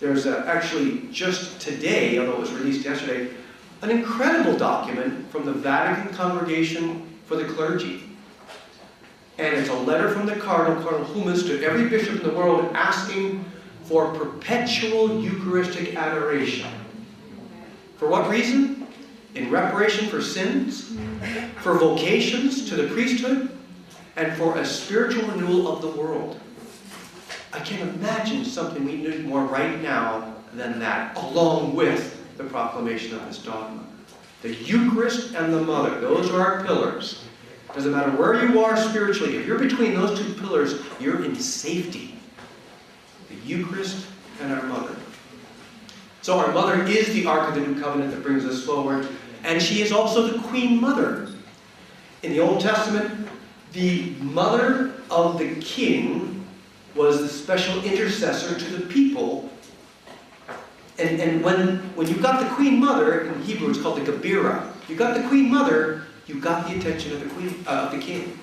There's actually just today, although it was released yesterday, an incredible document from the Vatican Congregation for the Clergy. And it's a letter from the Cardinal Humus, to every bishop in the world asking for perpetual Eucharistic adoration. For what reason? In reparation for sins, for vocations to the priesthood, and for a spiritual renewal of the world. I can't imagine something we need more right now than that, along with the proclamation of this dogma. The Eucharist and the Mother, those are our pillars. Doesn't matter where you are spiritually, if you're between those two pillars, you're in safety. The Eucharist and our Mother. So our Mother is the Ark of the New Covenant that brings us forward, and she is also the Queen Mother. In the Old Testament, the mother of the king was the special intercessor to the people. And when you got the Queen Mother, in Hebrew it's called the Gebira, you got the Queen Mother, you got the attention of the king.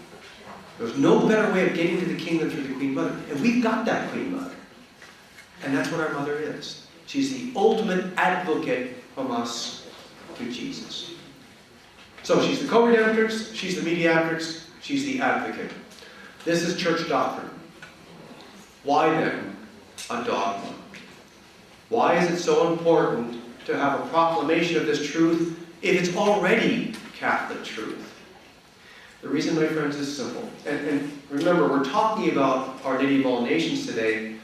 There's no better way of getting to the king than through the Queen Mother. And we've got that Queen Mother. And that's what our Mother is. She's the ultimate advocate from us to Jesus. So she's the co-redemptrix, she's the mediatrix, she's the advocate. This is church doctrine. Why then a dogma? Why is it so important to have a proclamation of this truth if it's already Catholic truth? The reason, my friends, is simple. And remember, we're talking about Our Lady of All Nations today,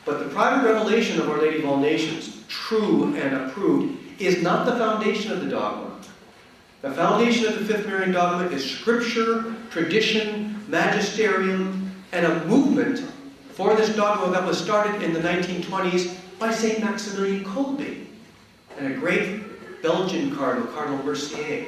but the private revelation of Our Lady of All Nations, true and approved, is not the foundation of the dogma. The foundation of the Fifth Marian dogma is Scripture, tradition, magisterium, and a movement for this dogma that was started in the 1920s by St. Maximilian Kolbe and a great Belgian cardinal, Cardinal Mercier.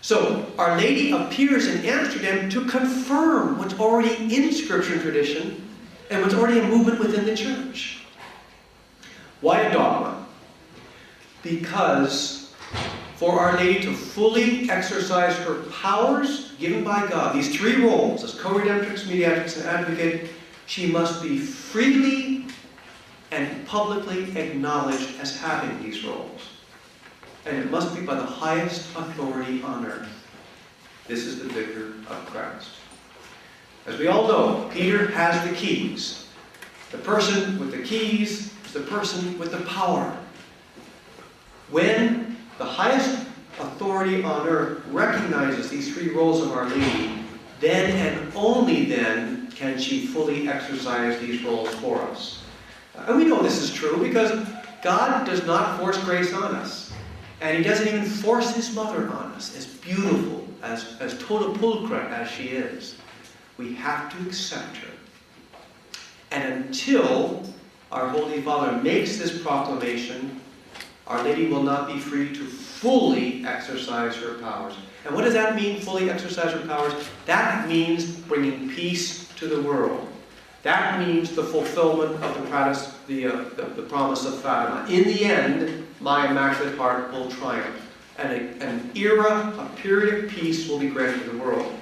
So, Our Lady appears in Amsterdam to confirm what's already in Scripture and tradition and what's already a movement within the Church. Why a dogma? Because for Our Lady to fully exercise her powers given by God, these three roles, as co-redemptrix, mediatrix, and advocate, she must be freely and publicly acknowledged as having these roles. And it must be by the highest authority on earth. This is the Vicar of Christ. As we all know, Peter has the keys. The person with the keys is the person with the power. When the highest authority on earth recognizes these three roles of Our Lady, then and only then can she fully exercise these roles for us. And we know this is true because God does not force grace on us. And He doesn't even force His Mother on us, as beautiful, as tota pulchra as she is. We have to accept her. And until our Holy Father makes this proclamation, Our Lady will not be free to fully exercise her powers. And what does that mean, fully exercise her powers? That means bringing peace to the world. That means the fulfillment of the promise of Fatima. In the end, my Immaculate Heart will triumph. And an era, a period of peace will be granted to the world.